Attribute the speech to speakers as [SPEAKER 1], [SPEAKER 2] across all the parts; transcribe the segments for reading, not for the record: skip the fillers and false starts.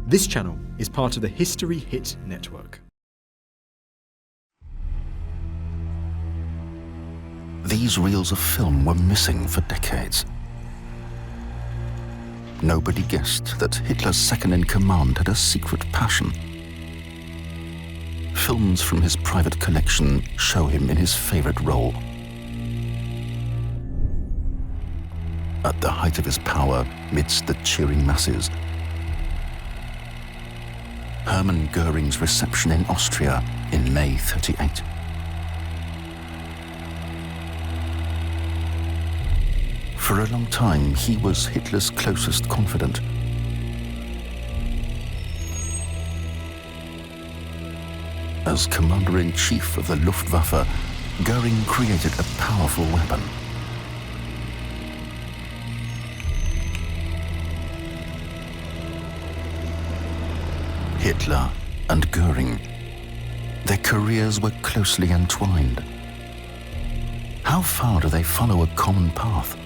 [SPEAKER 1] This channel is part of the History Hit network.
[SPEAKER 2] These reels of film were missing for decades. Nobody guessed that Hitler's second-in-command had a secret passion. Films from his private collection show him in his favorite role. At the height of his power, midst the cheering masses. Hermann Goering's reception in Austria in May '38. For a long time, he was Hitler's closest confidant. As Commander-in-Chief of the Luftwaffe, Goering created a powerful weapon. Hitler and Goering, their careers were closely entwined. How far do they follow a common path?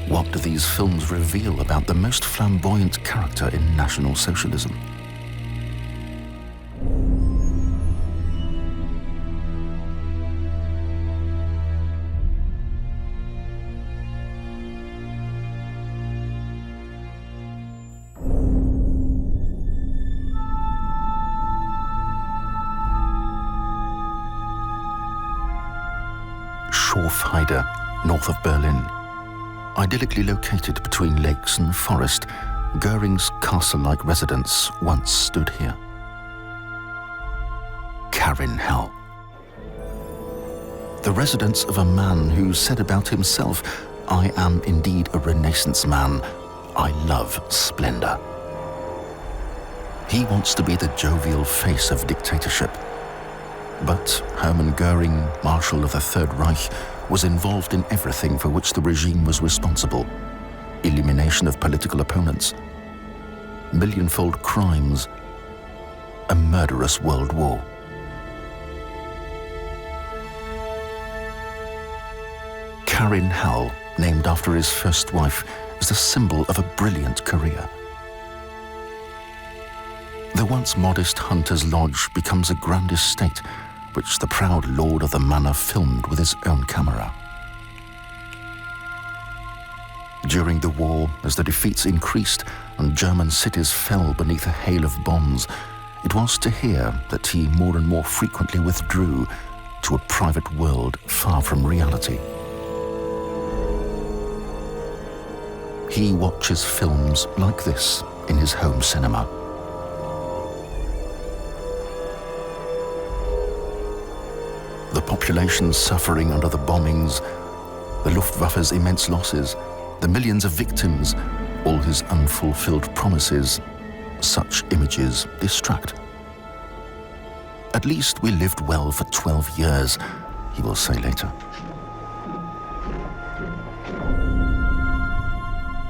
[SPEAKER 2] What do these films reveal about the most flamboyant character in National Socialism? Schorfheide, north of Berlin. Idyllically located between lakes and forest, Goering's castle-like residence once stood here. Carinhell. The residence of a man who said about himself, "I am indeed a Renaissance man. I love splendor." He wants to be the jovial face of dictatorship. But Hermann Goering, Marshal of the Third Reich, was involved in everything for which the regime was responsible. Elimination of political opponents, millionfold crimes, a murderous world war. Carinhell, named after his first wife, is the symbol of a brilliant career. The once modest Hunter's Lodge becomes a grand estate, which the proud lord of the manor filmed with his own camera. During the war, as the defeats increased and German cities fell beneath a hail of bombs, it was to hear that he more and more frequently withdrew to a private world far from reality. He watches films like this in his home cinema. The population suffering under the bombings, the Luftwaffe's immense losses, the millions of victims, all his unfulfilled promises, such images distract. "At least we lived well for 12 years, he will say later.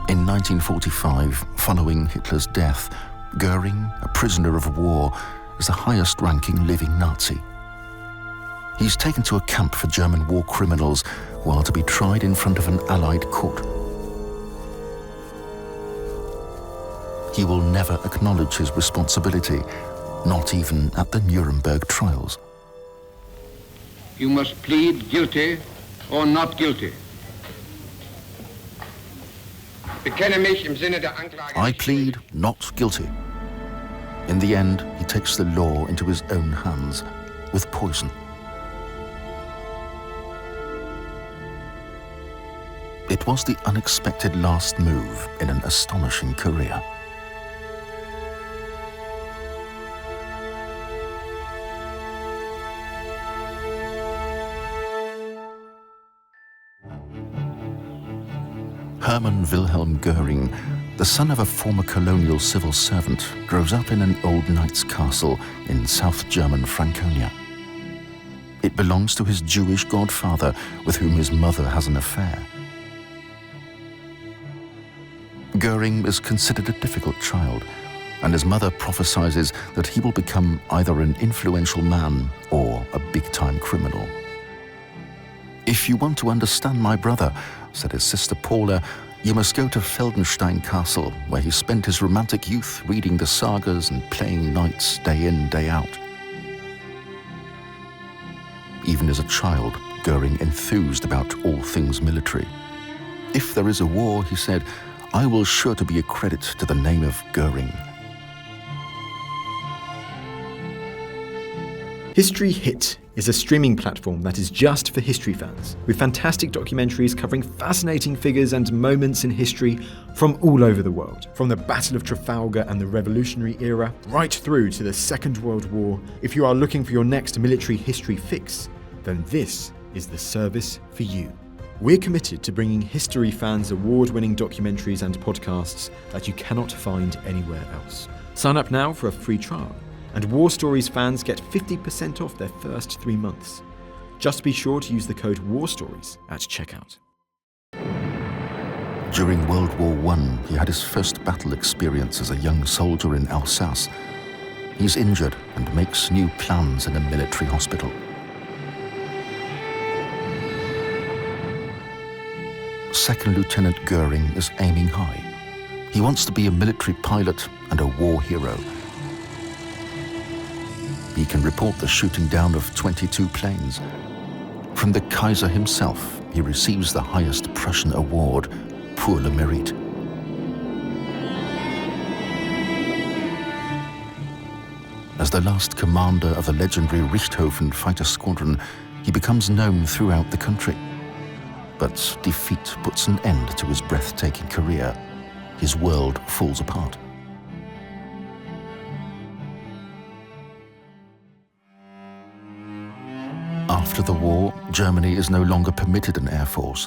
[SPEAKER 2] In 1945, following Hitler's death, Goering, a prisoner of war, is the highest-ranking living Nazi. He's taken to a camp for German war criminals who are to be tried in front of an Allied court. He will never acknowledge his responsibility, not even at the Nuremberg trials.
[SPEAKER 3] You must plead guilty or not guilty. Bekenne mich im Sinne der Anklage.
[SPEAKER 2] I plead not guilty. In the end, he takes the law into his own hands with poison. It was the unexpected last move in an astonishing career. Hermann Wilhelm Goering, the son of a former colonial civil servant, grows up in an old knight's castle in South German Franconia. It belongs to his Jewish godfather, with whom his mother has an affair. Goering is considered a difficult child, and his mother prophesies that he will become either an influential man or a big-time criminal. "If you want to understand my brother," said his sister Paula, You must go to Feldenstein Castle, where he spent his romantic youth reading the sagas and playing knights day in, day out. Even as a child, Goering enthused about all things military. If there is a war, he said, I will sure to be a credit to the name of Goering.
[SPEAKER 1] History Hit is a streaming platform that is just for history fans, with fantastic documentaries covering fascinating figures and moments in history from all over the world. From the Battle of Trafalgar and the Revolutionary era, right through to the Second World War. If you are looking for your next military history fix, then this is the service for you. We're committed to bringing history fans award-winning documentaries and podcasts that you cannot find anywhere else. Sign up now for a free trial, and War Stories fans get 50% off their first 3 months. Just be sure to use the code WARSTORIES at checkout.
[SPEAKER 2] During World War I, he had his first battle experience as a young soldier in Alsace. He's injured and makes new plans in a military hospital. Second Lieutenant Goering is aiming high. He wants to be a military pilot and a war hero. He can report the shooting down of 22 planes. From the Kaiser himself, he receives the highest Prussian award, pour le mérite. As the last commander of the legendary Richthofen fighter squadron, he becomes known throughout the country. But defeat puts an end to his breathtaking career. His world falls apart. After the war, Germany is no longer permitted an air force.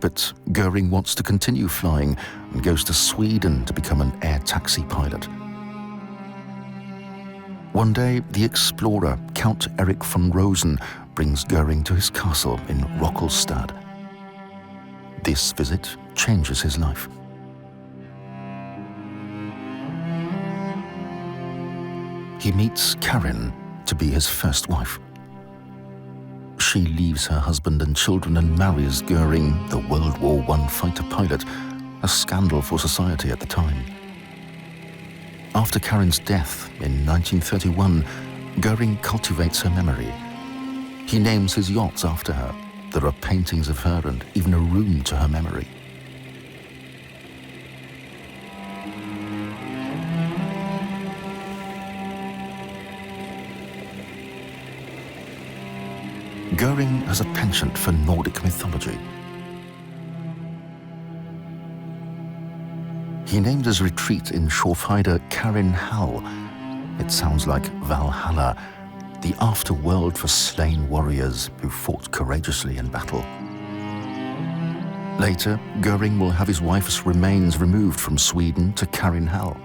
[SPEAKER 2] But Goering wants to continue flying and goes to Sweden to become an air taxi pilot. One day, the explorer, Count Erich von Rosen, brings Goering to his castle in Rockelstad. This visit changes his life. He meets Karin to be his first wife. She leaves her husband and children and marries Goering, the World War I fighter pilot, a scandal for society at the time. After Karin's death in 1931, Goering cultivates her memory. He names his yachts after her. There are paintings of her and even a room to her memory. Goering has a penchant for Nordic mythology. He named his retreat in Schorfheide Karin Hall. It sounds like Valhalla, the afterworld for slain warriors who fought courageously in battle. Later, Goering will have his wife's remains removed from Sweden to Karin Hall.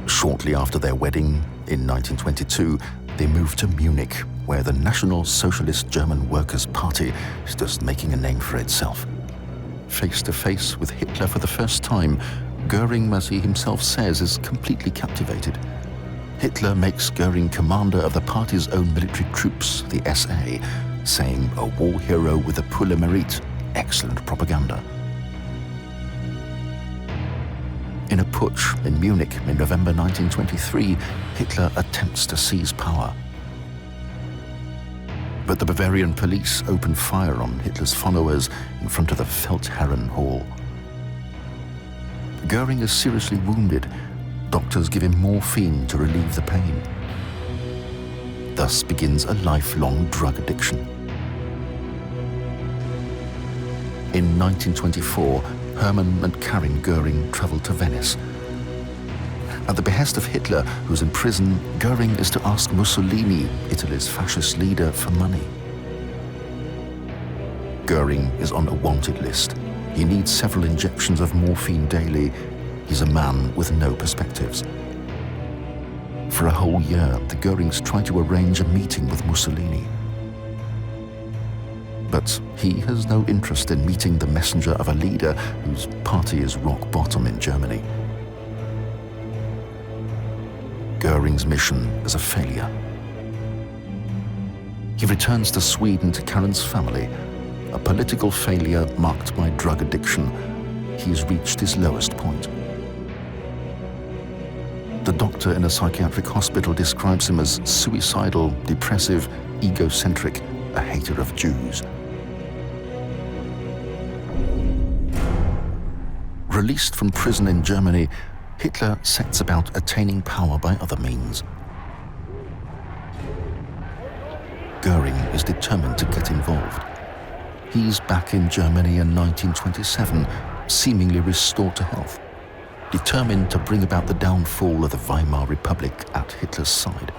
[SPEAKER 2] Shortly after their wedding, in 1922, they moved to Munich, where the National Socialist German Workers' Party is just making a name for itself. Face to face with Hitler for the first time, Goering, as he himself says, is completely captivated. Hitler makes Goering commander of the party's own military troops, the SA, saying a war hero with a pour le mérite, excellent propaganda. In a putsch in Munich in November 1923, Hitler attempts to seize power. But the Bavarian police open fire on Hitler's followers in front of the Feldherren Hall. Goering is seriously wounded. Doctors give him morphine to relieve the pain. Thus begins a lifelong drug addiction. In 1924, Hermann and Karin Goering travel to Venice. At the behest of Hitler, who's in prison, Goering is to ask Mussolini, Italy's fascist leader, for money. Goering is on a wanted list. He needs several injections of morphine daily. He's a man with no perspectives. For a whole year, the Goerings try to arrange a meeting with Mussolini. But he has no interest in meeting the messenger of a leader whose party is rock bottom in Germany. Goering's mission is a failure. He returns to Sweden to Karin's family. a political failure marked by drug addiction, he's reached his lowest point. The doctor in a psychiatric hospital describes him as suicidal, depressive, egocentric, a hater of Jews. Released from prison in Germany, Hitler sets about attaining power by other means. Goering is determined to get involved. He's back in Germany in 1927, seemingly restored to health, determined to bring about the downfall of the Weimar Republic at Hitler's side.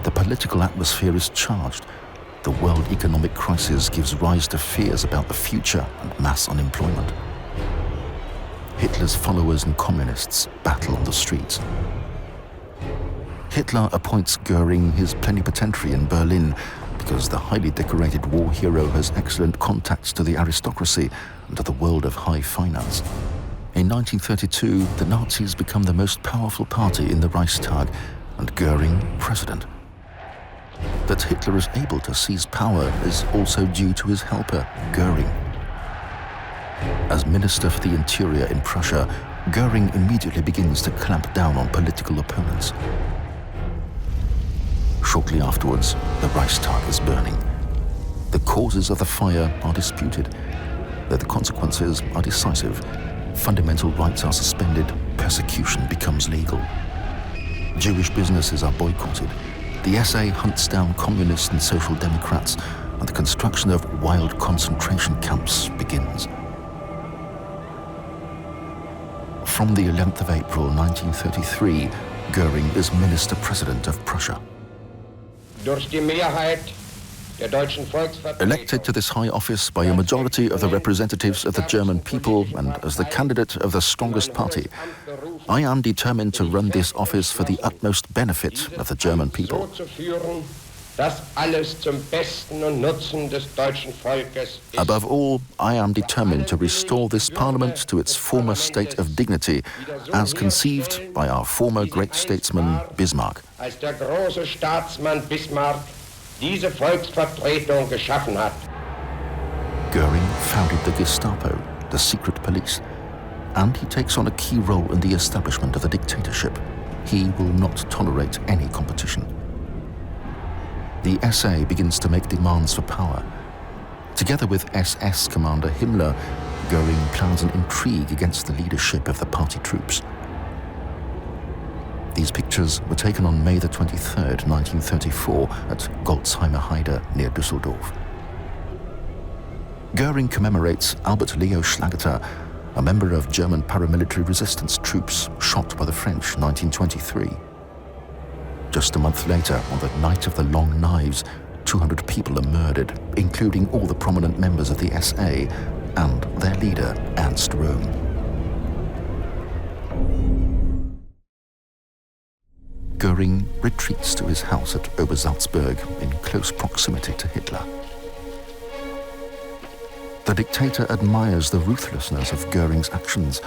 [SPEAKER 2] The political atmosphere is charged. The world economic crisis gives rise to fears about the future and mass unemployment. Hitler's followers and communists battle on the streets. Hitler appoints Goering his plenipotentiary in Berlin because the highly decorated war hero has excellent contacts to the aristocracy and to the world of high finance. In 1932, the Nazis become the most powerful party in the Reichstag and Goering president. That Hitler is able to seize power is also due to his helper, Goering. As Minister for the Interior in Prussia, Goering immediately begins to clamp down on political opponents. Shortly afterwards, the Reichstag is burning. The causes of the fire are disputed, though the consequences are decisive. Fundamental rights are suspended, persecution becomes legal. Jewish businesses are boycotted. The SA hunts down communists and social democrats, and the construction of wild concentration camps begins. From the 11th of April 1933, Goering is Minister-President of Prussia. Elected to this high office by a majority of the representatives of the German people and as the candidate of the strongest party, I am determined to run this office for the utmost benefit of the German people. Above all, I am determined to restore this parliament to its former state of dignity, as conceived by our former great statesman Bismarck. Goering founded the Gestapo, the secret police, and he takes on a key role in the establishment of the dictatorship. He will not tolerate any competition. The SA begins to make demands for power. Together with SS commander Himmler, Goering plans an intrigue against the leadership of the party troops. These pictures were taken on May the 23rd, 1934 at Golzheimer Heide near Düsseldorf. Goering commemorates Albert Leo Schlageter, a member of German paramilitary resistance troops shot by the French 1923. Just a month later, on the night of the Long Knives, 200 people are murdered, including all the prominent members of the SA and their leader, Ernst Röhm. Goering retreats to his house at Obersalzberg in close proximity to Hitler. The dictator admires the ruthlessness of Goering's actions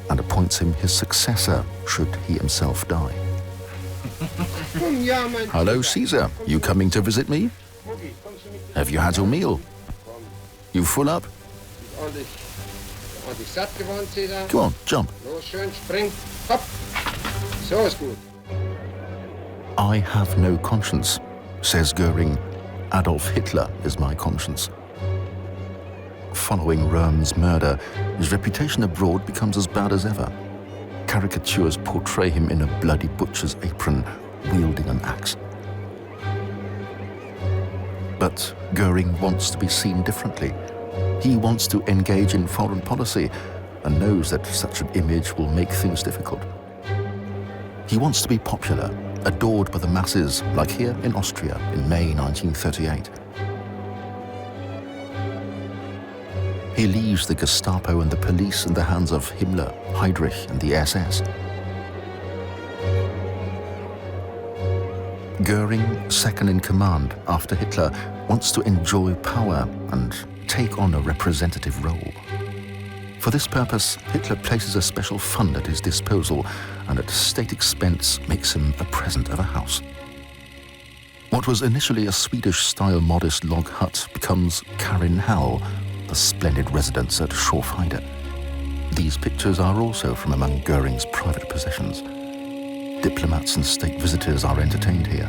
[SPEAKER 2] and appoints him his successor should he himself die. Hello, Caesar. You coming to visit me? Have you had your meal? You full up? Go on, jump. I have no conscience, says Goering. Adolf Hitler is my conscience. Following Röhm's murder, his reputation abroad becomes as bad as ever. Caricatures portray him in a bloody butcher's apron, wielding an axe. But Goering wants to be seen differently. He wants to engage in foreign policy and knows that such an image will make things difficult. He wants to be popular, adored by the masses, like here in Austria in May 1938. He leaves the Gestapo and the police in the hands of Himmler, Heydrich and the SS. Goering, second in command after Hitler, wants to enjoy power and take on a representative role. For this purpose, Hitler places a special fund at his disposal and at state expense makes him a present of a house. What was initially a Swedish-style modest log hut becomes Karin Hall, the splendid residence at Schorfheide. These pictures are also from among Goering's private possessions. Diplomats and state visitors are entertained here.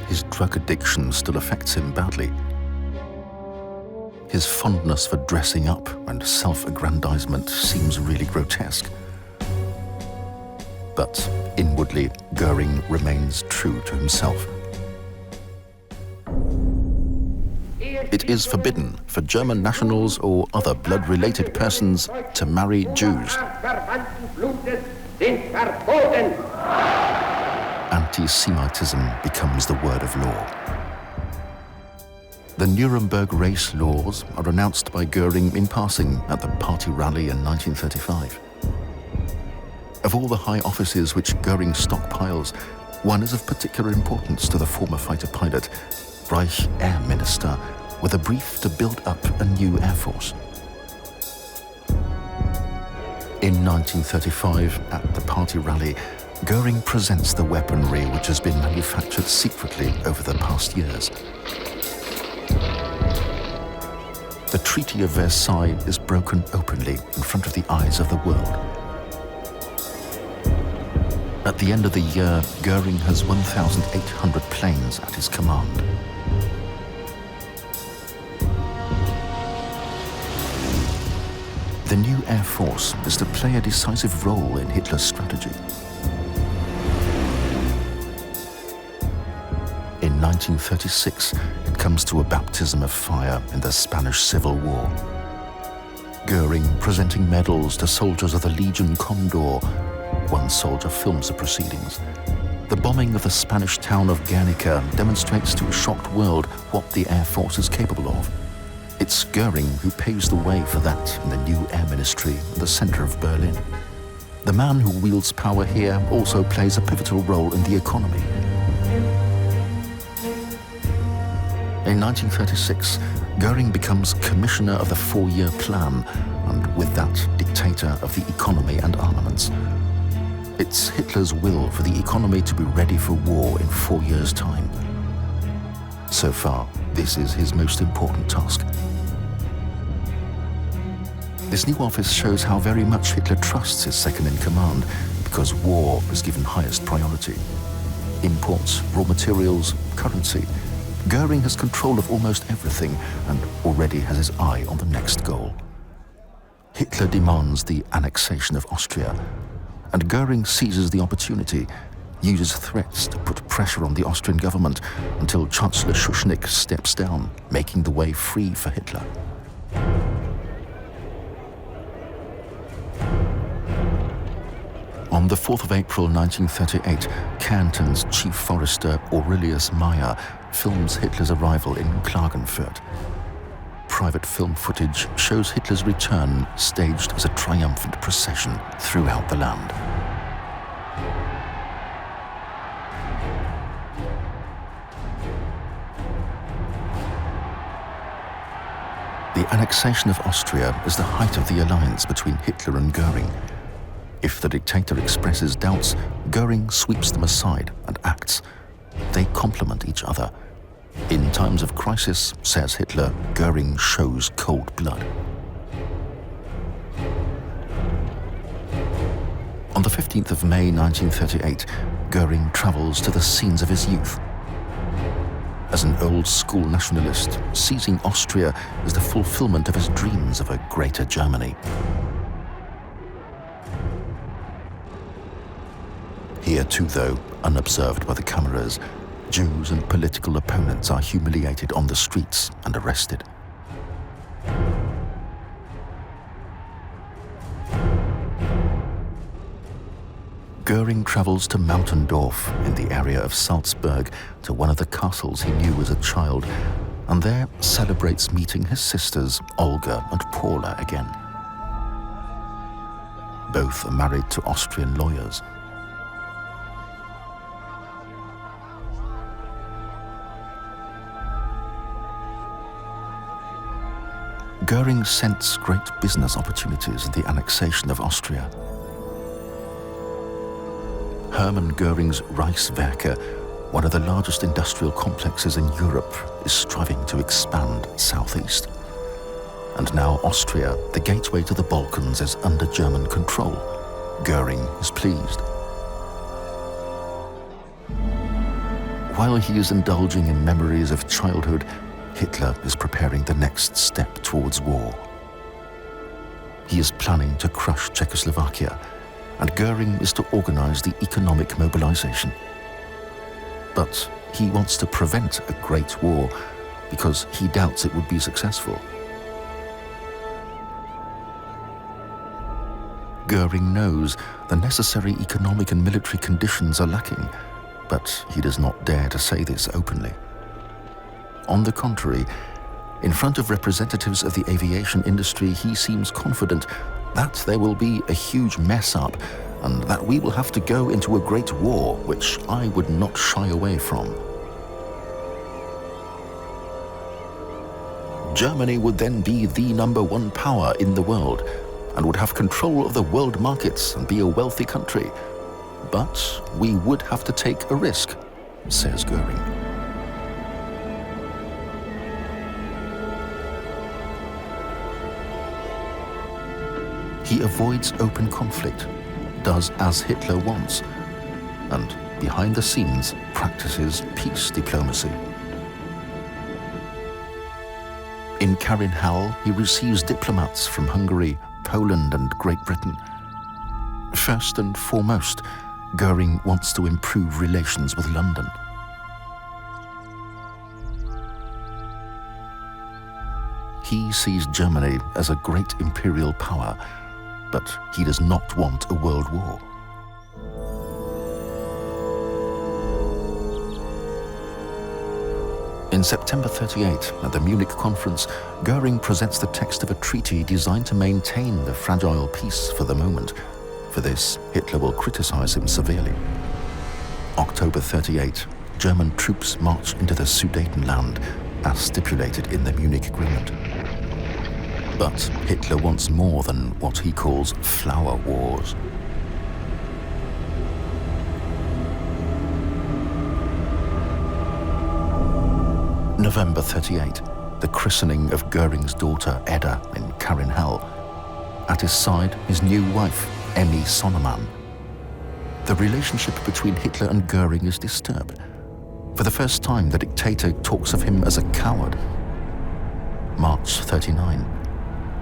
[SPEAKER 2] His drug addiction still affects him badly. His fondness for dressing up and self-aggrandizement seems really grotesque. But inwardly, Goering remains true to himself. It is forbidden for German nationals or other blood-related persons to marry Jews. Anti-Semitism becomes the word of law. The Nuremberg race laws are announced by Goering in passing at the party rally in 1935. Of all the high offices which Goering stockpiles, one is of particular importance to the former fighter pilot, Reich Air Minister, with a brief to build up a new air force. In 1935, at the party rally, Goering presents the weaponry which has been manufactured secretly over the past years. The Treaty of Versailles is broken openly in front of the eyes of the world. At the end of the year, Goering has 1,800 planes at his command. The new Air Force is to play a decisive role in Hitler's strategy. In 1936, it comes to a baptism of fire in the Spanish Civil War. Goering presenting medals to soldiers of the Legion Condor. One soldier films the proceedings. The bombing of the Spanish town of Guernica demonstrates to a shocked world what the Air Force is capable of. It's Goering who paves the way for that in the new Air Ministry in the center of Berlin. The man who wields power here also plays a pivotal role in the economy. In 1936, Goering becomes commissioner of the 4-year plan, and with that, dictator of the economy and armaments. It's Hitler's will for the economy to be ready for war in 4 years' time. So far, this is his most important task. This new office shows how very much Hitler trusts his second-in-command, because war is given highest priority. Imports, raw materials, currency. Goering has control of almost everything and already has his eye on the next goal. Hitler demands the annexation of Austria, and Goering seizes the opportunity, uses threats to put pressure on the Austrian government until Chancellor Schuschnigg steps down, making the way free for Hitler. On the 4th of April 1938, Kärnten's chief forester Aurelius Meyer films Hitler's arrival in Klagenfurt. Private film footage shows Hitler's return staged as a triumphant procession throughout the land. The annexation of Austria is the height of the alliance between Hitler and Goering. If the dictator expresses doubts, Goering sweeps them aside and acts. They complement each other. In times of crisis, says Hitler, Goering shows cold blood. On the 15th of May 1938, Goering travels to the scenes of his youth. As an old-school nationalist, seizing Austria is the fulfillment of his dreams of a greater Germany. Here too, though, unobserved by the cameras, Jews and political opponents are humiliated on the streets and arrested. Goering travels to Mautendorf in the area of Salzburg, to one of the castles he knew as a child, and there celebrates meeting his sisters Olga and Paula again. Both are married to Austrian lawyers. Goering sensed great business opportunities in the annexation of Austria. Hermann Goering's Reichswerke, one of the largest industrial complexes in Europe, is striving to expand southeast. And now Austria, the gateway to the Balkans, is under German control. Goering is pleased. While he is indulging in memories of childhood, Hitler is preparing the next step towards war. He is planning to crush Czechoslovakia, and Goering is to organize the economic mobilization. But he wants to prevent a great war because he doubts it would be successful. Goering knows the necessary economic and military conditions are lacking, but he does not dare to say this openly. On the contrary, in front of representatives of the aviation industry, he seems confident that there will be a huge mess up and that we will have to go into a great war, which I would not shy away from. Germany would then be the #1 power in the world and would have control of the world markets and be a wealthy country. But we would have to take a risk, says Goering. He avoids open conflict, does as Hitler wants, and behind the scenes practices peace diplomacy. In Karinhal, he receives diplomats from Hungary, Poland and Great Britain. First and foremost, Goering wants to improve relations with London. He sees Germany as a great imperial power, but he does not want a world war. In September 1938, at the Munich conference, Goering presents the text of a treaty designed to maintain the fragile peace for the moment. For this, Hitler will criticize him severely. October 1938, German troops march into the Sudetenland, as stipulated in the Munich Agreement. But Hitler wants more than what he calls flower wars. November 1938, the christening of Goering's daughter Edda in Karinhal. At his side, his new wife, Emmy Sonnemann. The relationship between Hitler and Goering is disturbed. For the first time, the dictator talks of him as a coward. March 1939.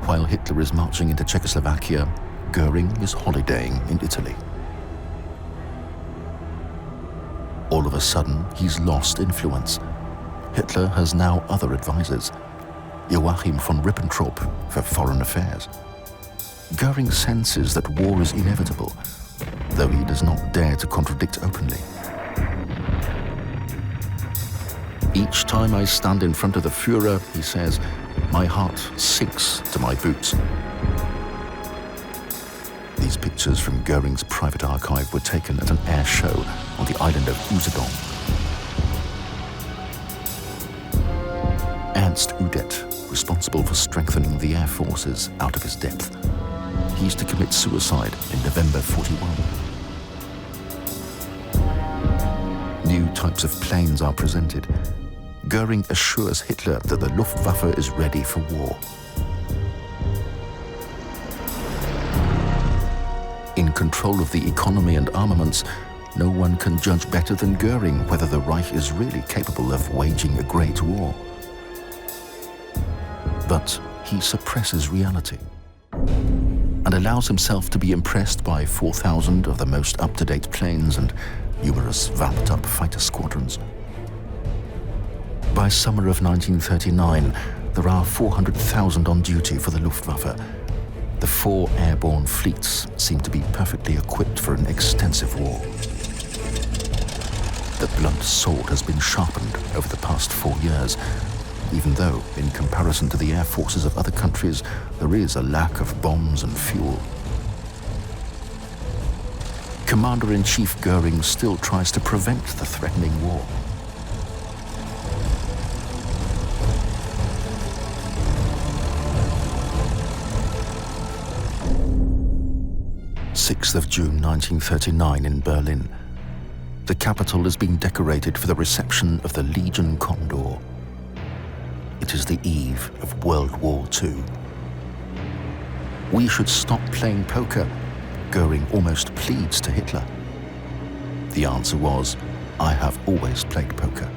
[SPEAKER 2] While Hitler is marching into Czechoslovakia, Goering is holidaying in Italy. All of a sudden, he's lost influence. Hitler has now other advisors. Joachim von Ribbentrop for foreign affairs. Goering senses that war is inevitable, though he does not dare to contradict openly. Each time I stand in front of the Führer, he says, my heart sinks to my boots. These pictures from Goering's private archive were taken at an air show on the island of Usedom. Ernst Udet, responsible for strengthening the air forces out of his depth. He used to commit suicide in November 1941. New types of planes are presented. Goering assures Hitler that the Luftwaffe is ready for war. In control of the economy and armaments, no one can judge better than Goering whether the Reich is really capable of waging a great war. But he suppresses reality and allows himself to be impressed by 4,000 of the most up-to-date planes and numerous vamped-up fighter squadrons. By summer of 1939, there are 400,000 on duty for the Luftwaffe. The 4 airborne fleets seem to be perfectly equipped for an extensive war. The blunt sword has been sharpened over the past 4 years, even though, in comparison to the air forces of other countries, there is a lack of bombs and fuel. Commander-in-Chief Goering still tries to prevent the threatening war. 6th of June 1939 in Berlin. The capital is being decorated for the reception of the Legion Condor. It is the eve of World War II. "We should stop playing poker," Goering almost pleads to Hitler. The answer was, "I have always played poker."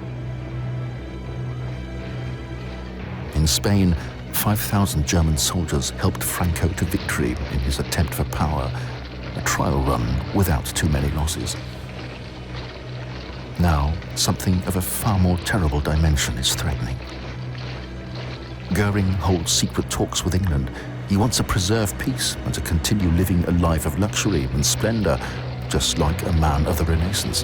[SPEAKER 2] In Spain, 5,000 German soldiers helped Franco to victory in his attempt for power, a trial run without too many losses. Now, something of a far more terrible dimension is threatening. Goering holds secret talks with England. He wants to preserve peace and to continue living a life of luxury and splendor, just like a man of the Renaissance.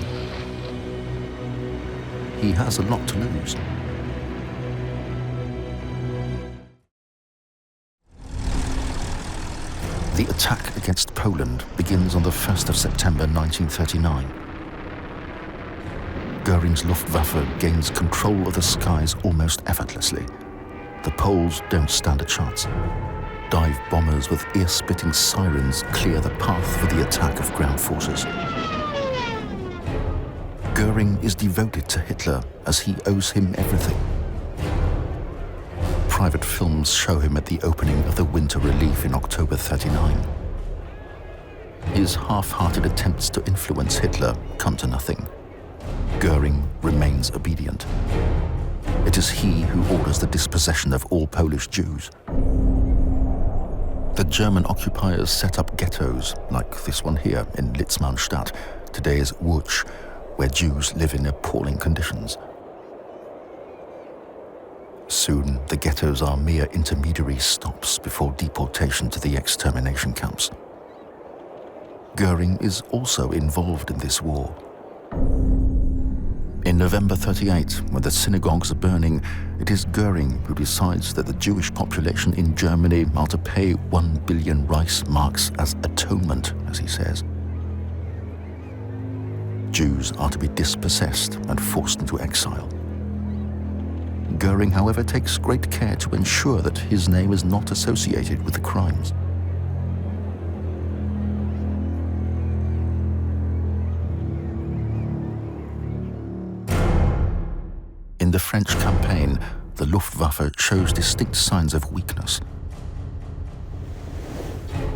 [SPEAKER 2] He has a lot to lose. The attack against Poland begins on the 1st of September 1939. Goering's Luftwaffe gains control of the skies almost effortlessly. The Poles don't stand a chance. Dive bombers with ear-splitting sirens clear the path for the attack of ground forces. Goering is devoted to Hitler as he owes him everything. Private films show him at the opening of the Winter Relief in October '39. His half-hearted attempts to influence Hitler come to nothing. Goering remains obedient. It is he who orders the dispossession of all Polish Jews. The German occupiers set up ghettos, like this one here in Litzmannstadt, today's Łódź, where Jews live in appalling conditions. Soon, the ghettos are mere intermediary stops before deportation to the extermination camps. Goering is also involved in this war. In November '38, when the synagogues are burning, it is Goering who decides that the Jewish population in Germany are to pay 1 billion Reichsmarks as atonement, as he says. Jews are to be dispossessed and forced into exile. Goering, however, takes great care to ensure that his name is not associated with the crimes. In the French campaign, the Luftwaffe shows distinct signs of weakness.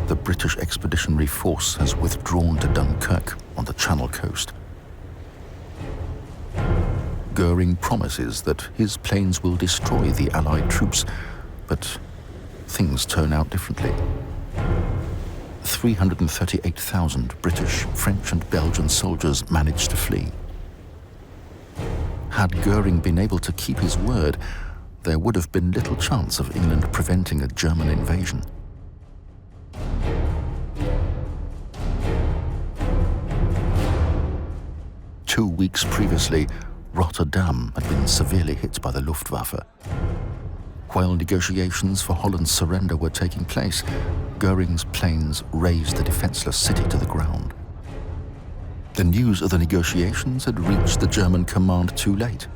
[SPEAKER 2] The British Expeditionary Force has withdrawn to Dunkirk on the Channel coast. Goering promises that his planes will destroy the Allied troops, but things turn out differently. 338,000 British, French and Belgian soldiers managed to flee. Had Goering been able to keep his word, there would have been little chance of England preventing a German invasion. Two weeks previously, Rotterdam had been severely hit by the Luftwaffe. While negotiations for Holland's surrender were taking place, Goering's planes razed the defenseless city to the ground. The news of the negotiations had reached the German command too late.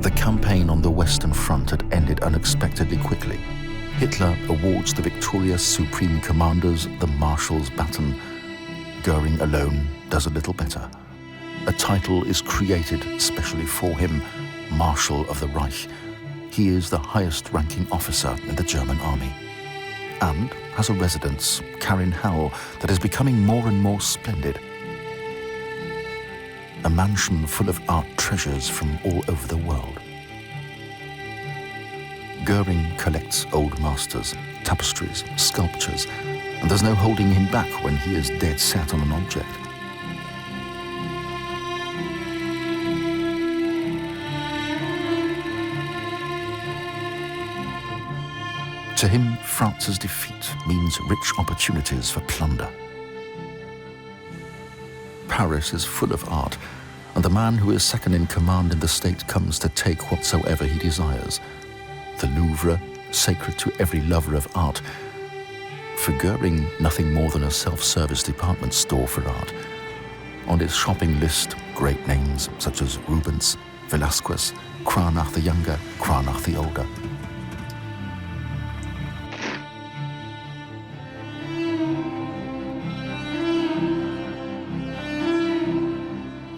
[SPEAKER 2] The campaign on the Western Front had ended unexpectedly quickly. Hitler awards the victorious Supreme Commanders the Marshal's Baton. Goering alone does a little better. A title is created specially for him, Marshal of the Reich. He is the highest-ranking officer in the German army, and has a residence, Karin Hall, that is becoming more and more splendid. A mansion full of art treasures from all over the world. Goering collects old masters, tapestries, sculptures, and there's no holding him back when he is dead set on an object. To him, France's defeat means rich opportunities for plunder. Paris is full of art, and the man who is second in command in the state comes to take whatsoever he desires. The Louvre, sacred to every lover of art. For Goering, nothing more than a self-service department store for art. On his shopping list, great names such as Rubens, Velázquez, Cranach the Younger, Cranach the Older.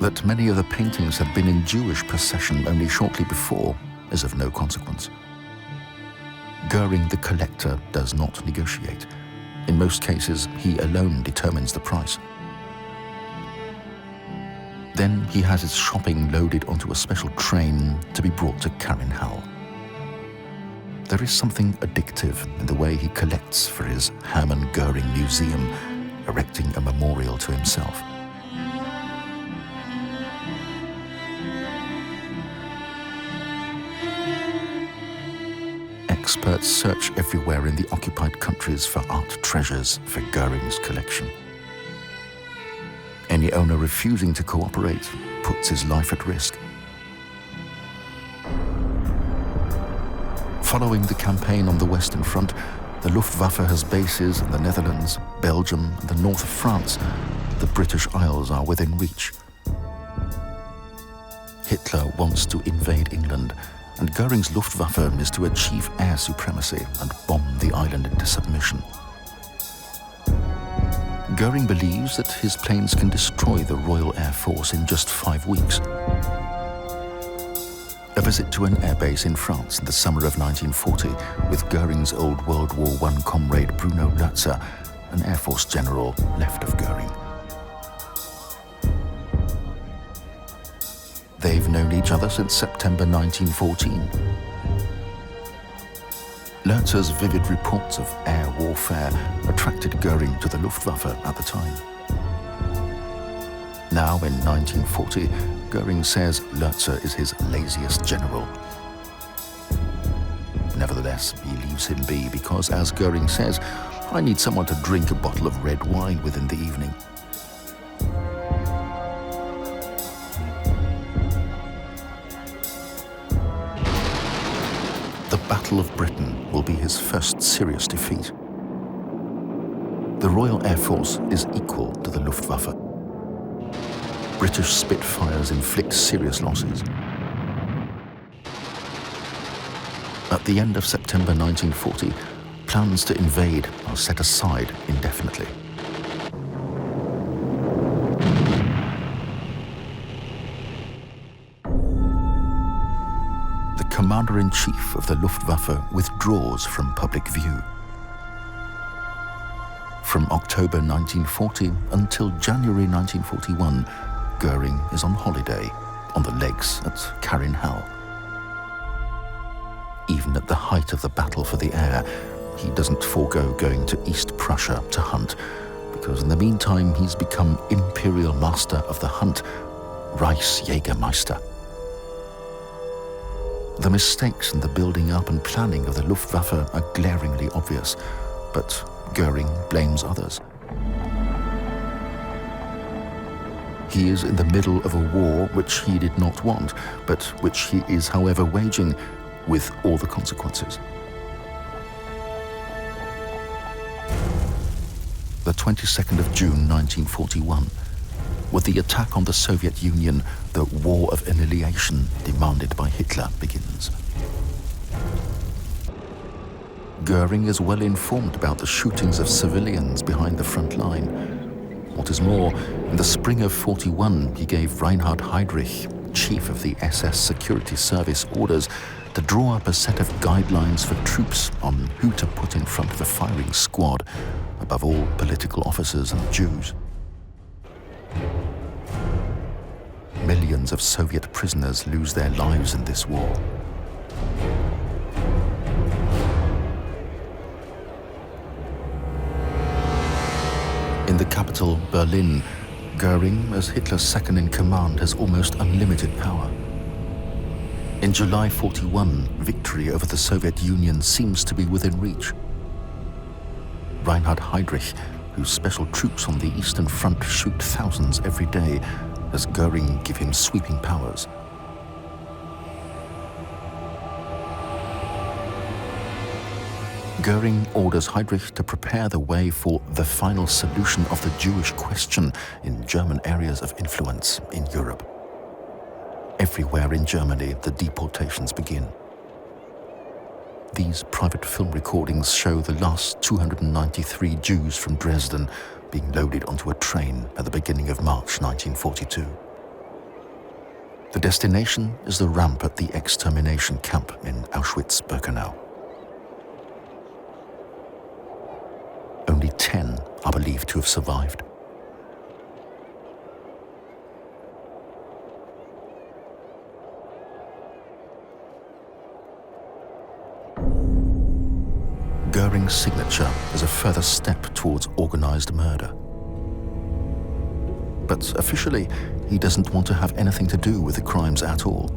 [SPEAKER 2] That many of the paintings had been in Jewish possession only shortly before is of no consequence. Goering, the collector, does not negotiate. In most cases, he alone determines the price. Then he has his shopping loaded onto a special train to be brought to Carinhall. There is something addictive in the way he collects for his Hermann Goering Museum, erecting a memorial to himself. Experts search everywhere in the occupied countries for art treasures for Goering's collection. Any owner refusing to cooperate puts his life at risk. Following the campaign on the Western Front, the Luftwaffe has bases in the Netherlands, Belgium, and the north of France. The British Isles are within reach. Hitler wants to invade England, and Goering's Luftwaffe is to achieve air supremacy and bomb the island into submission. Goering believes that his planes can destroy the Royal Air Force in just 5 weeks. A visit to an airbase in France in the summer of 1940 with Goering's old World War I comrade Bruno Lutzer, an Air Force general left of Goering. They've known each other since September 1914. Lutzer's vivid reports of air warfare attracted Goering to the Luftwaffe at the time. Now, in 1940, Goering says Lutzer is his laziest general. Nevertheless, he leaves him be because, as Goering says, I need someone to drink a bottle of red wine with in the evening. The Battle of Britain will be his first serious defeat. The Royal Air Force is equal to the Luftwaffe. British Spitfires inflict serious losses. At the end of September 1940, plans to invade are set aside indefinitely. Commander-in-Chief of the Luftwaffe withdraws from public view. From October 1940 until January 1941, Goering is on holiday on the lakes at Carinhall. Even at the height of the battle for the air, he doesn't forego going to East Prussia to hunt, because in the meantime he's become Imperial Master of the Hunt, Reichsjägermeister. The mistakes in the building up and planning of the Luftwaffe are glaringly obvious, but Goering blames others. He is in the middle of a war which he did not want, but which he is, however, waging with all the consequences. The 22nd of June 1941. With the attack on the Soviet Union, the war of annihilation demanded by Hitler begins. Goering is well informed about the shootings of civilians behind the front line. What is more, in the spring of 41, he gave Reinhard Heydrich, chief of the SS Security Service, orders to draw up a set of guidelines for troops on who to put in front of a firing squad, above all political officers and Jews. Millions of Soviet prisoners lose their lives in this war. In the capital, Berlin, Goering, as Hitler's second-in-command, has almost unlimited power. In July 41, victory over the Soviet Union seems to be within reach. Reinhard Heydrich, whose special troops on the Eastern Front shoot thousands every day, as Goering give him sweeping powers. Goering orders Heydrich to prepare the way for the final solution of the Jewish question in German areas of influence in Europe. Everywhere in Germany, the deportations begin. These private film recordings show the last 293 Jews from Dresden being loaded onto a train at the beginning of March 1942. The destination is the ramp at the extermination camp in Auschwitz-Birkenau. Only 10 are believed to have survived. Goering's signature is a further step towards organized murder. But officially, he doesn't want to have anything to do with the crimes at all.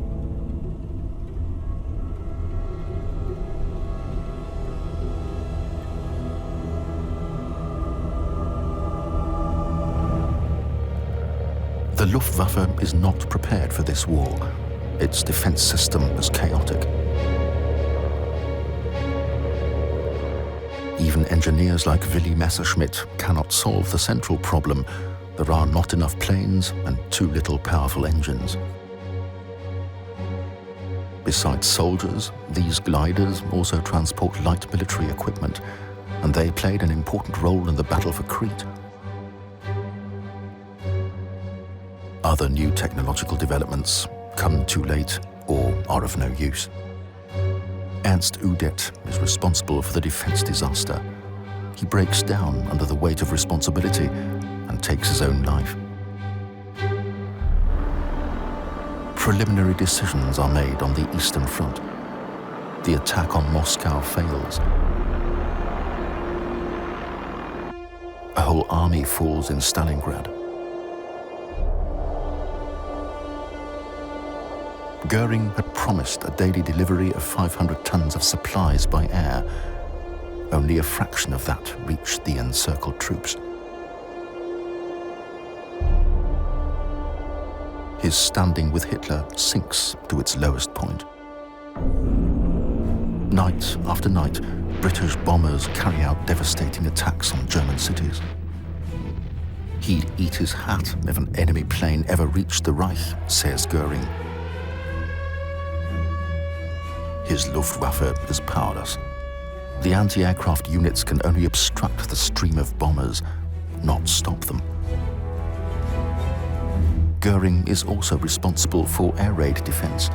[SPEAKER 2] The Luftwaffe is not prepared for this war. Its defense system was chaotic. Even engineers like Willy Messerschmitt cannot solve the central problem. There are not enough planes and too little powerful engines. Besides soldiers, these gliders also transport light military equipment, and they played an important role in the battle for Crete. Other new technological developments come too late or are of no use. Ernst Udet is responsible for the defense disaster. He breaks down under the weight of responsibility and takes his own life. Preliminary decisions are made on the Eastern Front. The attack on Moscow fails. A whole army falls in Stalingrad. Goering had promised a daily delivery of 500 tons of supplies by air. Only a fraction of that reached the encircled troops. His standing with Hitler sinks to its lowest point. Night after night, British bombers carry out devastating attacks on German cities. He'd eat his hat if an enemy plane ever reached the Reich, says Goering. His Luftwaffe is powerless. The anti-aircraft units can only obstruct the stream of bombers, not stop them. Goering is also responsible for air raid defense.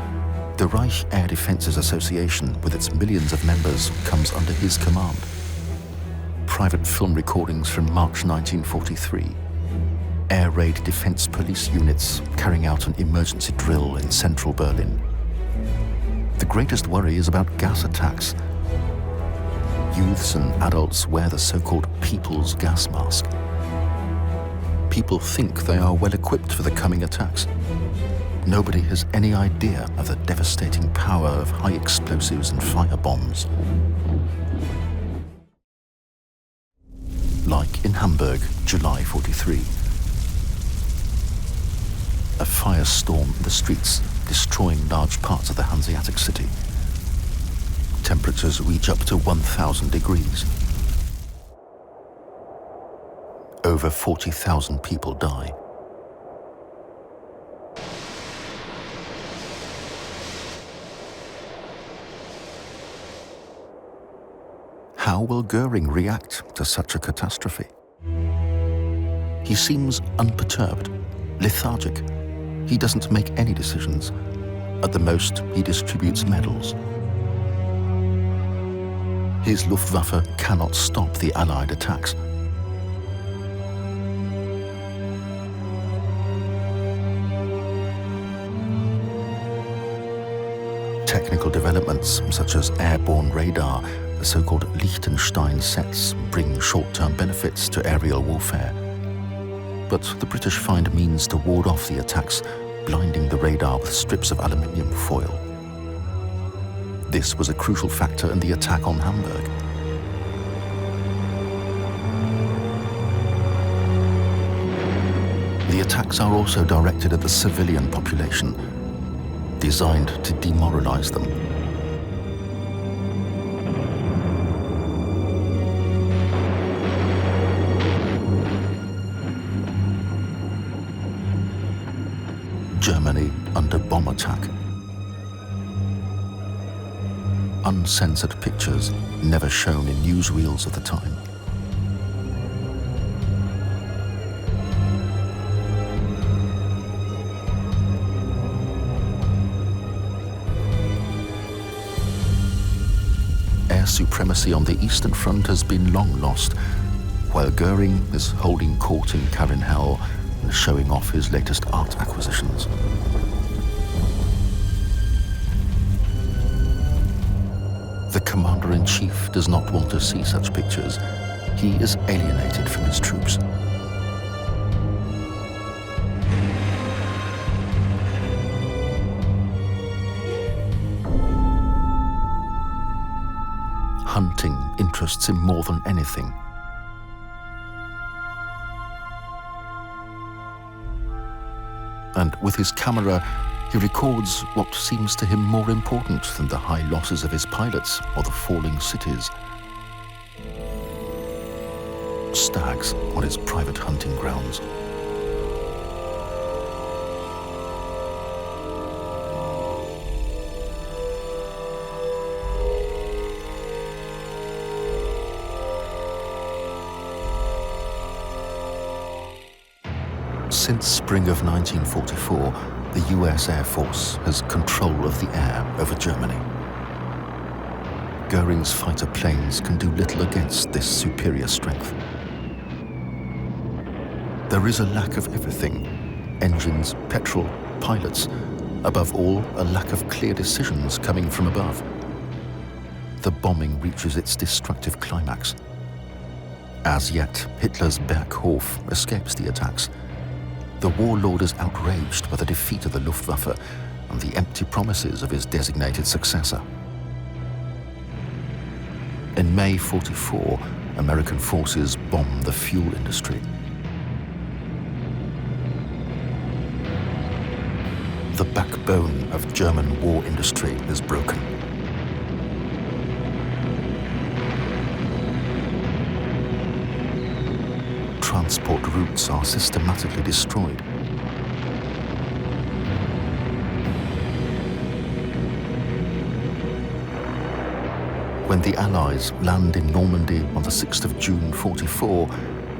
[SPEAKER 2] The Reich Air Defences Association, with its millions of members, comes under his command. Private film recordings from March 1943. Air raid defense police units carrying out an emergency drill in central Berlin. The greatest worry is about gas attacks. Youths and adults wear the so-called people's gas mask. People think they are well equipped for the coming attacks. Nobody has any idea of the devastating power of high explosives and fire bombs. Like in Hamburg, July 43. A firestorm in the streets, destroying large parts of the Hanseatic city. Temperatures reach up to 1,000 degrees. Over 40,000 people die. How will Goering react to such a catastrophe? He seems unperturbed, lethargic. He doesn't make any decisions. At the most, he distributes medals. His Luftwaffe cannot stop the Allied attacks. Technical developments such as airborne radar, the so-called Liechtenstein sets, bring short-term benefits to aerial warfare. But the British find means to ward off the attacks, blinding the radar with strips of aluminium foil. This was a crucial factor in the attack on Hamburg. The attacks are also directed at the civilian population, designed to demoralize them. Germany under bomb attack. Uncensored pictures never shown in newsreels of the time. supremacy on the Eastern Front has been long lost, while Goering is holding court in Karinhal and showing off his latest art acquisitions. The commander-in-chief does not want to see such pictures. He is alienated from his troops. Hunting interests him more than anything. And with his camera, he records what seems to him more important than the high losses of his pilots or the falling cities. Stags on his private hunting grounds. Since spring of 1944, the US Air Force has control of the air over Germany. Goering's fighter planes can do little against this superior strength. There is a lack of everything: engines, petrol, pilots. Above all, a lack of clear decisions coming from above. The bombing reaches its destructive climax. As yet, Hitler's Berghof escapes the attacks. The warlord is outraged by the defeat of the Luftwaffe and the empty promises of his designated successor. In May '44, American forces bomb the fuel industry. The backbone of German war industry is broken. Transport routes are systematically destroyed. When the Allies land in Normandy on the 6th of June '44,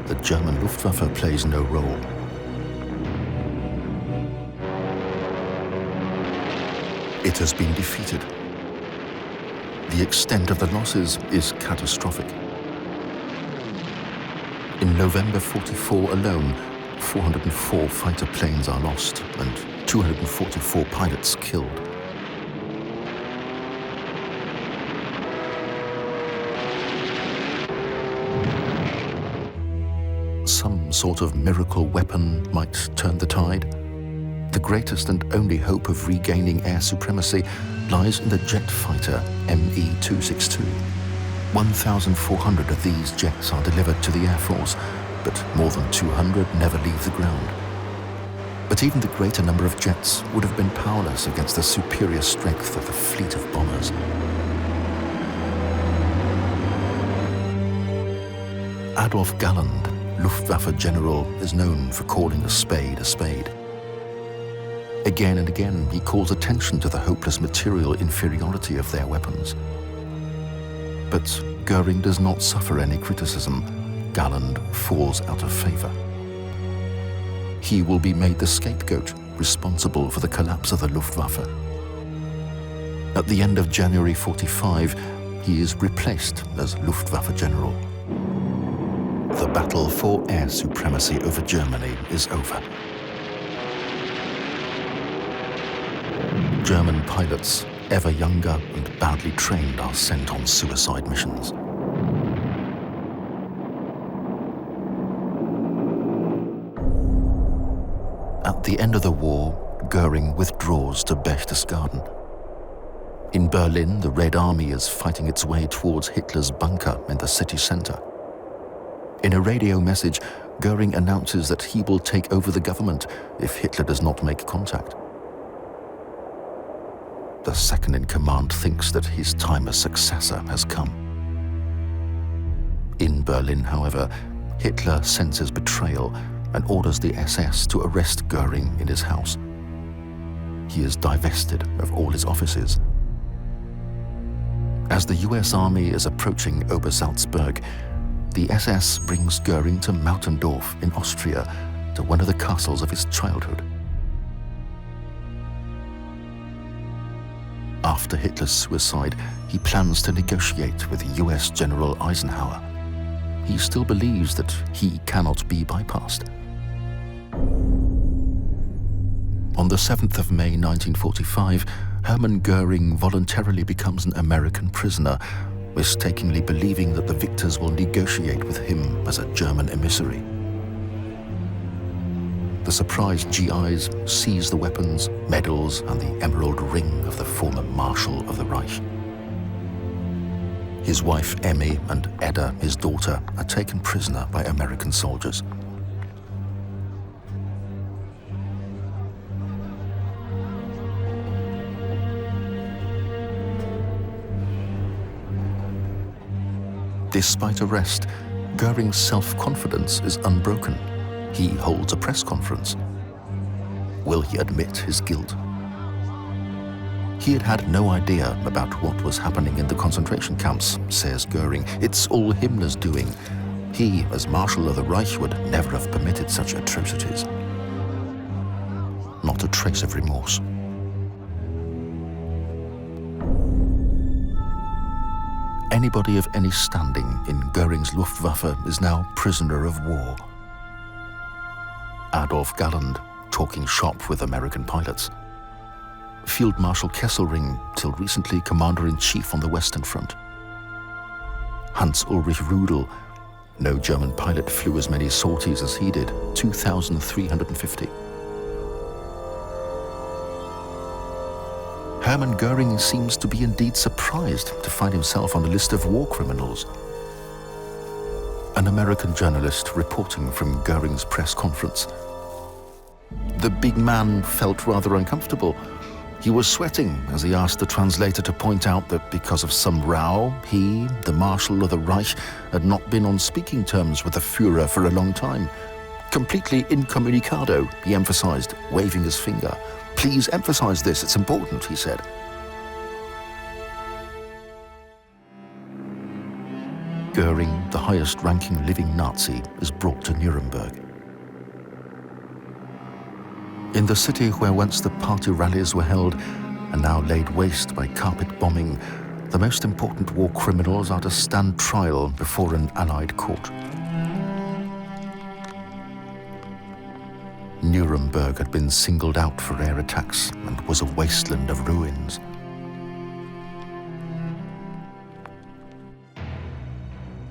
[SPEAKER 2] the German Luftwaffe plays no role. It has been defeated. The extent of the losses is catastrophic. In November '44 alone, 404 fighter planes are lost and 244 pilots killed. Some sort of miracle weapon might turn the tide. The greatest and only hope of regaining air supremacy lies in the jet fighter Me-262. 1,400 of these jets are delivered to the Air Force, but more than 200 never leave the ground. But even the greater number of jets would have been powerless against the superior strength of the fleet of bombers. Adolf Galland, Luftwaffe general, is known for calling a spade a spade. Again and again, he calls attention to the hopeless material inferiority of their weapons. But Goering does not suffer any criticism. Galland falls out of favor. He will be made the scapegoat, responsible for the collapse of the Luftwaffe. At the end of January '45, he is replaced as Luftwaffe general. The battle for air supremacy over Germany is over. German pilots, ever younger and badly trained, are sent on suicide missions. At the end of the war, Goering withdraws to Berchtesgaden. In Berlin, the Red Army is fighting its way towards Hitler's bunker in the city center. In a radio message, Goering announces that he will take over the government if Hitler does not make contact. The second-in-command thinks that his time as successor has come. In Berlin, however, Hitler senses betrayal and orders the SS to arrest Goering in his house. He is divested of all his offices. As the US Army is approaching Obersalzberg, the SS brings Goering to Mautendorf in Austria, to one of the castles of his childhood. After Hitler's suicide, he plans to negotiate with US General Eisenhower. He still believes that he cannot be bypassed. On the 7th of May 1945, Hermann Goering voluntarily becomes an American prisoner, mistakenly believing that the victors will negotiate with him as a German emissary. The surprised GIs seize the weapons, medals, and the emerald ring of the former Marshal of the Reich. His wife Emmy and Edda, his daughter, are taken prisoner by American soldiers. Despite arrest, Goering's self-confidence is unbroken. He holds a press conference. Will he admit his guilt? He had had no idea about what was happening in the concentration camps, says Goering. It's all Himmler's doing. He, as Marshal of the Reich, would never have permitted such atrocities. Not a trace of remorse. Anybody of any standing in Goering's Luftwaffe is now prisoner of war. Adolf Galland, talking shop with American pilots. Field Marshal Kesselring, till recently Commander-in-Chief on the Western Front. Hans-Ulrich Rudel, no German pilot flew as many sorties as he did, 2,350. Hermann Goering seems to be indeed surprised to find himself on a list of war criminals. An American journalist reporting from Goering's press conference. The big man felt rather uncomfortable. He was sweating as he asked the translator to point out that because of some row, he, the Marshal of the Reich, had not been on speaking terms with the Führer for a long time. Completely incommunicado, he emphasized, waving his finger. Please emphasize this, it's important, he said. Goering, the highest-ranking living Nazi, is brought to Nuremberg. In the city where once the party rallies were held and now laid waste by carpet bombing, the most important war criminals are to stand trial before an Allied court. Nuremberg had been singled out for air attacks and was a wasteland of ruins.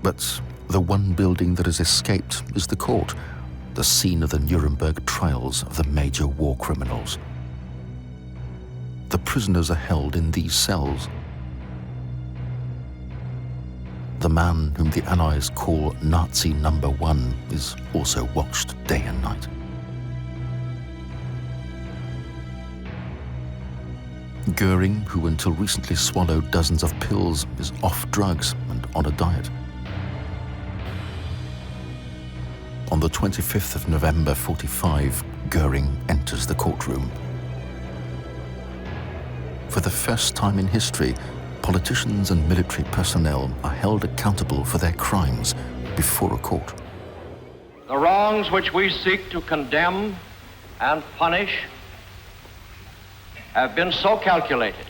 [SPEAKER 2] But the one building that has escaped is the court, the scene of the Nuremberg trials of the major war criminals. The prisoners are held in these cells. The man whom the Allies call Nazi number 1 is also watched day and night. Goering, who until recently swallowed dozens of pills, is off drugs and on a diet. On the 25th of November 45, Goering enters the courtroom. For the first time in history, politicians and military personnel are held accountable for their crimes before a court.
[SPEAKER 4] The wrongs which we seek to condemn and punish have been so calculated,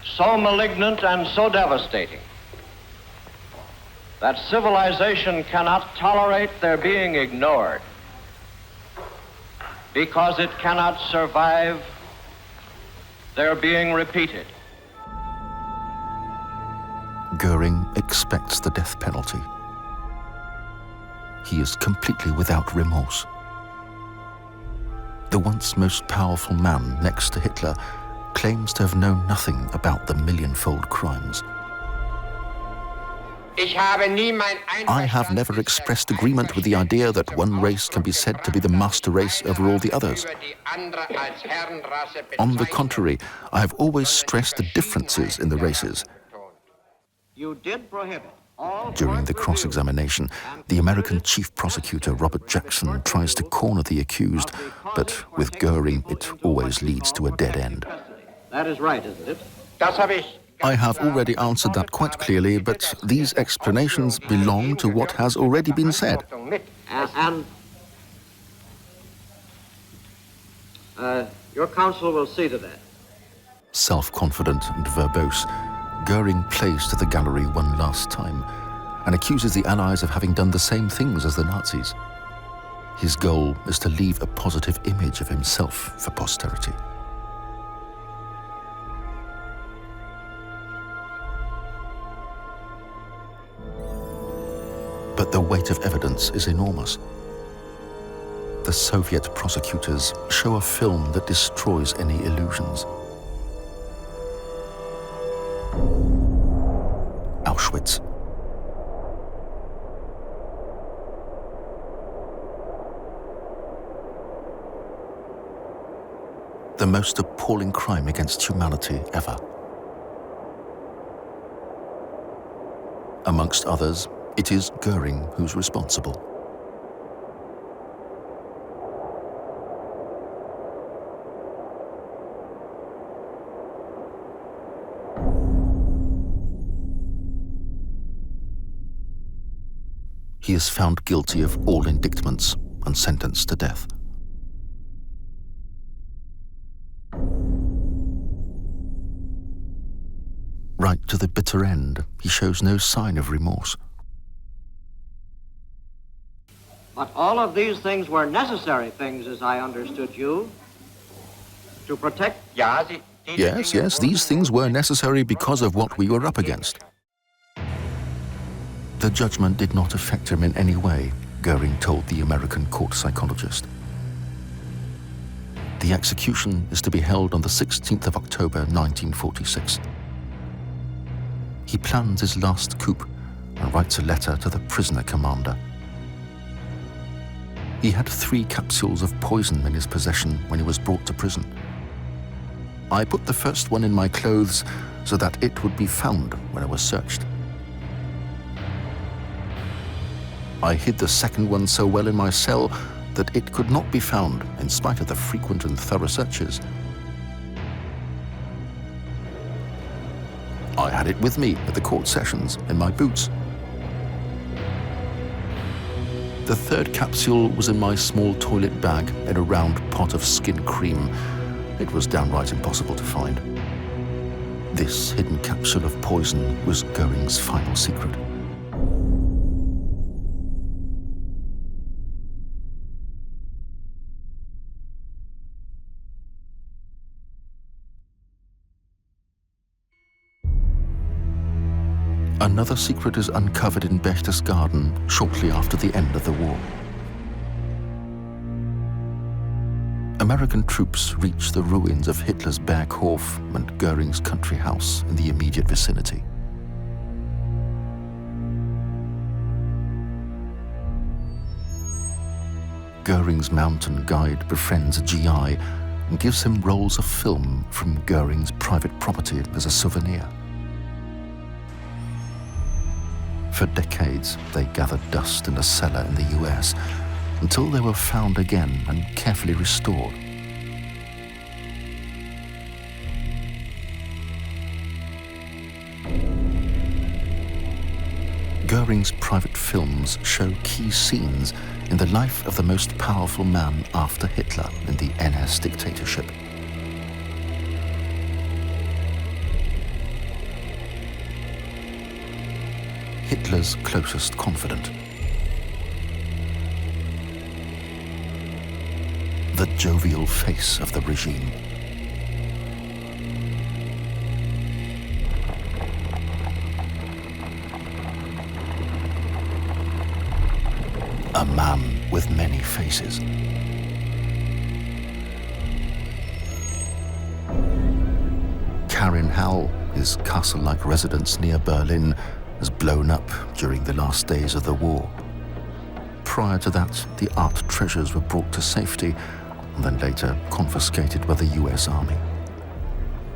[SPEAKER 4] so malignant and so devastating that civilization cannot tolerate their being ignored because it cannot survive their being repeated.
[SPEAKER 2] Goering expects the death penalty. He is completely without remorse. The once most powerful man next to Hitler claims to have known nothing about the millionfold crimes. I have never expressed agreement with the idea that one race can be said to be the master race over all the others. On the contrary, I have always stressed the differences in the races. During the cross-examination, the American chief prosecutor, Robert Jackson, tries to corner the accused, but with Goering, it always leads to a dead end.
[SPEAKER 4] That is right, isn't it?
[SPEAKER 2] I have already answered that quite clearly, but these explanations belong to what has already been said.
[SPEAKER 4] And your counsel will see to that.
[SPEAKER 2] Self-confident and verbose, Goering plays to the gallery one last time and accuses the Allies of having done the same things as the Nazis. His goal is to leave a positive image of himself for posterity. But the weight of evidence is enormous. The Soviet prosecutors show a film that destroys any illusions. Auschwitz. The most appalling crime against humanity ever. Amongst others, it is Goering who's responsible. He is found guilty of all indictments and sentenced to death. Right to the bitter end, he shows no sign of remorse.
[SPEAKER 4] But all of these things were necessary things, as I understood you, to protect...
[SPEAKER 2] Yes, these things were necessary because of what we were up against. The judgment did not affect him in any way, Goering told the American court psychologist. The execution is to be held on the 16th of October 1946. He plans his last coup and writes a letter to the prisoner commander. He had 3 capsules of poison in his possession when he was brought to prison. I put the first one in my clothes so that it would be found when I was searched. I hid the second one so well in my cell that it could not be found in spite of the frequent and thorough searches. I had it with me at the court sessions in my boots. The third capsule was in my small toilet bag in a round pot of skin cream. It was downright impossible to find. This hidden capsule of poison was Goering's final secret. Another secret is uncovered in Berchtesgaden shortly after the end of the war. American troops reach the ruins of Hitler's Berghof and Goering's country house in the immediate vicinity. Goering's mountain guide befriends a GI and gives him rolls of film from Goering's private property as a souvenir. For decades, they gathered dust in a cellar in the US until they were found again and carefully restored. Goering's private films show key scenes in the life of the most powerful man after Hitler in the NS dictatorship. Hitler's closest confidant. The jovial face of the regime. A man with many faces. Karin Hall, his castle-like residence near Berlin, was blown up during the last days of the war. Prior to that, the art treasures were brought to safety and then later confiscated by the US Army.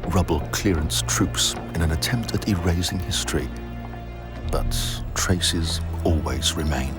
[SPEAKER 2] Rubble clearance troops in an attempt at erasing history, but traces always remain.